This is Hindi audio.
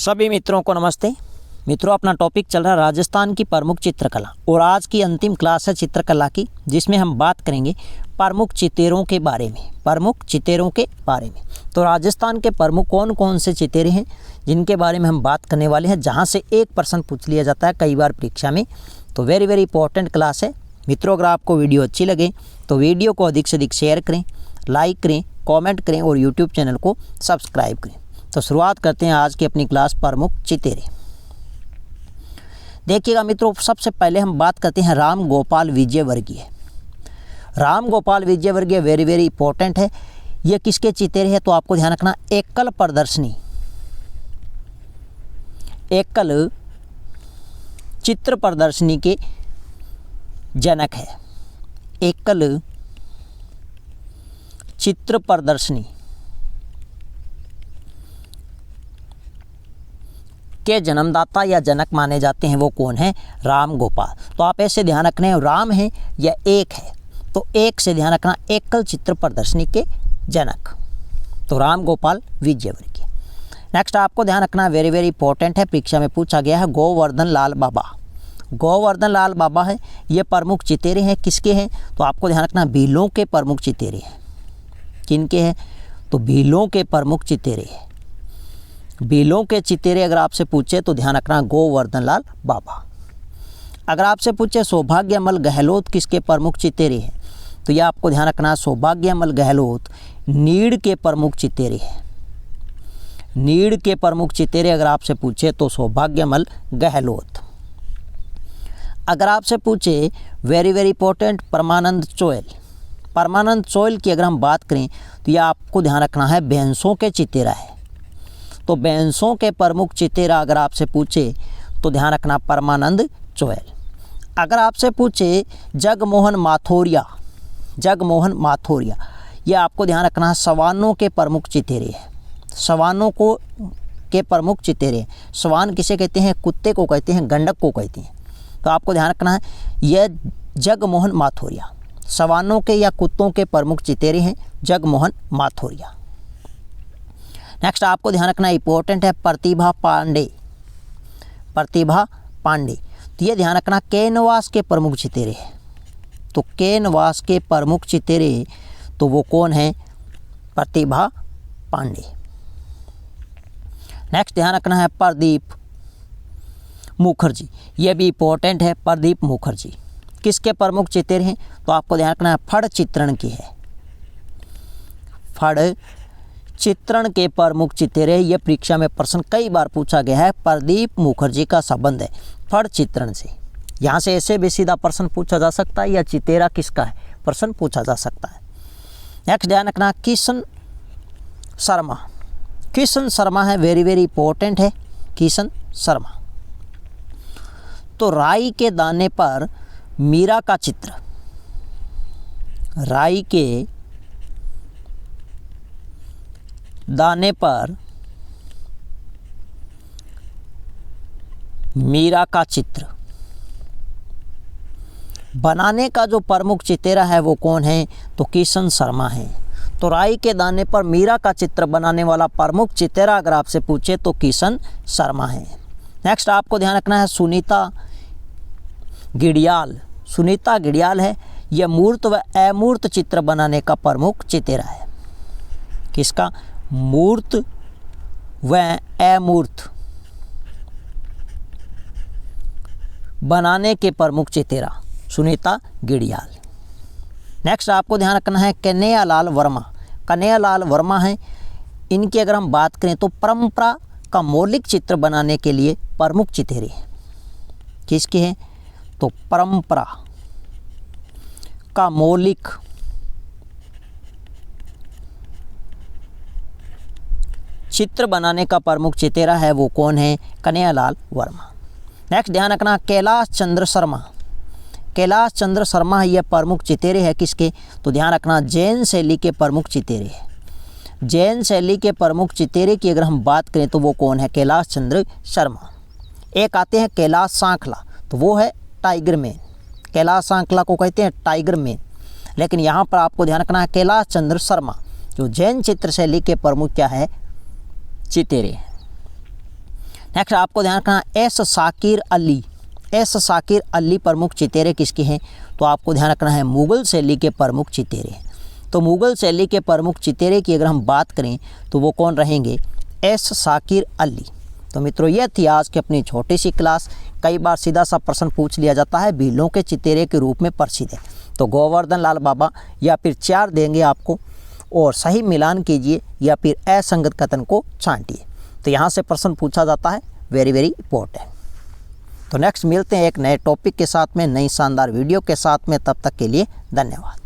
सभी मित्रों को नमस्ते। मित्रों, अपना टॉपिक चल रहा है राजस्थान की प्रमुख चित्रकला और आज की अंतिम क्लास है चित्रकला की, जिसमें हम बात करेंगे प्रमुख चितेरों के बारे में। प्रमुख चितेरों के बारे में तो राजस्थान के प्रमुख कौन कौन से चितेरे हैं जिनके बारे में हम बात करने वाले हैं, जहां से एक प्रश्न पूछ लिया जाता है कई बार परीक्षा में। तो वेरी इंपॉर्टेंट क्लास है मित्रों। अगर आपको वीडियो अच्छी लगे तो वीडियो को अधिक से अधिक शेयर करें, लाइक करें, कॉमेंट करें और यूट्यूब चैनल को सब्सक्राइब करें। तो शुरुआत करते हैं आज की अपनी क्लास प्रमुख चितेरे। देखिएगा मित्रों, सबसे पहले हम बात करते हैं राम गोपाल विजयवर्गीय। राम गोपाल विजयवर्गीय वेरी इंपॉर्टेंट है। ये किसके चितेरे है तो आपको ध्यान रखना, एकल प्रदर्शनी, एकल चित्र प्रदर्शनी के जनक है। एकल चित्र प्रदर्शनी के जन्मदाता या जनक माने जाते हैं वो कौन है? राम गोपाल। तो आप ऐसे ध्यान रखना, राम है या एक है, तो एक से ध्यान रखना, एकल चित्र प्रदर्शनी के जनक, तो राम गोपाल विजयवर्गीय। नेक्स्ट आपको ध्यान रखना, वेरी इंपॉर्टेंट है, परीक्षा में पूछा गया है, गोवर्धन लाल बाबा। गोवर्धन लाल बाबा है, ये प्रमुख चितेरे हैं। किसके हैं तो आपको ध्यान रखना, भीलों के प्रमुख चितेरे हैं। किनके हैं तो भीलों के प्रमुख चितेरे हैं। भीलों के चितेरे अगर आपसे पूछे तो ध्यान रखना, गोवर्धन लाल बाबा। अगर आपसे पूछे सौभाग्यमल गहलोत किसके प्रमुख चितेरे हैं तो यह आपको ध्यान रखना, सौभाग्यमल गहलोत नीड़ के प्रमुख चितेरे हैं। नीड़ के प्रमुख चितेरे अगर आपसे पूछे तो सौभाग्यमल गहलोत। अगर आपसे पूछे वेरी इंपॉर्टेंट परमानंद चोयल। परमानंद चोयल की अगर हम बात करें तो यह आपको ध्यान रखना है, बैंसों के चितेरा है। तो बैंसों के प्रमुख चितेरा अगर आपसे पूछे तो ध्यान रखना, परमानंद चोयल। अगर आपसे पूछे जगमोहन माथुरिया, जगमोहन माथुरिया, यह आपको ध्यान रखना, सवानों के प्रमुख चितेरे हैं। सवानों को के प्रमुख चितेरे। सवान किसे कहते हैं? कुत्ते को कहते हैं, गंडक को कहते हैं। तो आपको ध्यान रखना है, यह जगमोहन माथुरिया सवानों के या कुत्तों के प्रमुख चितेरे हैं, जगमोहन माथुरिया। नेक्स्ट आपको ध्यान रखना, इंपॉर्टेंट है, प्रतिभा पांडे। प्रतिभा पांडे, तो ये ध्यान रखना, कैनवास के प्रमुख चितेरे हैं। तो कैनवास के प्रमुख चितेरे तो वो कौन है? प्रतिभा पांडे। नेक्स्ट ध्यान रखना है, प्रदीप मुखर्जी, ये भी इंपॉर्टेंट है। प्रदीप मुखर्जी किसके प्रमुख चितेरे हैं तो आपको ध्यान रखना है, फड़ चित्रण की है। फड़ चित्रण के प्रमुख चितेरे, ये परीक्षा में प्रश्न कई बार पूछा गया है। प्रदीप मुखर्जी का संबंध है फड़ चित्रण से। यहाँ से ऐसे भी सीधा प्रश्न पूछा जा सकता है, या चितेरा किसका है प्रश्न पूछा जा सकता है। नेक्स्ट ध्यान रखना, किशन शर्मा। किशन शर्मा है, वेरी इंपॉर्टेंट है, किशन शर्मा। तो राई के दाने पर मीरा का चित्र, राई के दाने पर मीरा का चित्र बनाने का जो प्रमुख चितेरा है वो कौन है तो किशन शर्मा है। तो राई के दाने पर मीरा का चित्र बनाने वाला प्रमुख चितेरा अगर आपसे पूछे तो किशन शर्मा है। नेक्स्ट आपको ध्यान रखना है, सुनीता गिडियाल। सुनीता गिडियाल है, यह मूर्त व अमूर्त चित्र बनाने का प्रमुख चितेरा है। किसका? मूर्त व अमूर्त बनाने के प्रमुख चितेरा सुनीता गिडियाल। नेक्स्ट आपको ध्यान रखना है, कन्हैयालाल वर्मा। कन्हैयालाल वर्मा हैं, इनकी अगर हम बात करें तो परंपरा का मौलिक चित्र बनाने के लिए प्रमुख चितेरे हैं। किसके हैं तो परंपरा का मौलिक चित्र बनाने का प्रमुख चितेरा है वो कौन है? कन्हैयालाल वर्मा। नेक्स्ट ध्यान रखना, कैलाश चंद्र शर्मा। कैलाश चंद्र शर्मा यह प्रमुख चितेरे है किसके तो ध्यान रखना, जैन शैली के प्रमुख चितेरे है। जैन शैली के प्रमुख चितेरे की अगर हम बात करें तो वो कौन है? कैलाश चंद्र शर्मा। एक आते हैं कैलाश सांखला, तो वो है टाइगर मैन। कैलाश सांखला को कहते हैं टाइगर मैन, लेकिन यहाँ पर आपको ध्यान रखना है, कैलाश चंद्र शर्मा जो जैन चित्र शैली के प्रमुख क्या है? चितेरे। नेक्स्ट आपको ध्यान रखना एस शाकिर अली, एस शाकिर अली प्रमुख चितेरे किसके हैं? तो आपको ध्यान रखना है मुग़ल शैली के प्रमुख चितेरे। तो मुग़ल शैली के प्रमुख चितेरे की अगर हम बात करें तो वो कौन रहेंगे? एस शाकिर अली। तो मित्रों यह थी आज की अपनी छोटी सी क्लास। कई बार सीधा सा प्रश्न पूछ लिया जाता है, भीलों के चितेरे के रूप में प्रसिद्ध है तो गोवर्धन लाल बाबा या फिर 4 देंगे आपको, और सही मिलान कीजिए या फिर असंगत कथन को छांटिए। तो यहाँ से प्रश्न पूछा जाता है, वेरी वेरी इंपॉर्टेंट। तो नेक्स्ट मिलते हैं एक नए टॉपिक के साथ में, नई शानदार वीडियो के साथ में। तब तक के लिए धन्यवाद।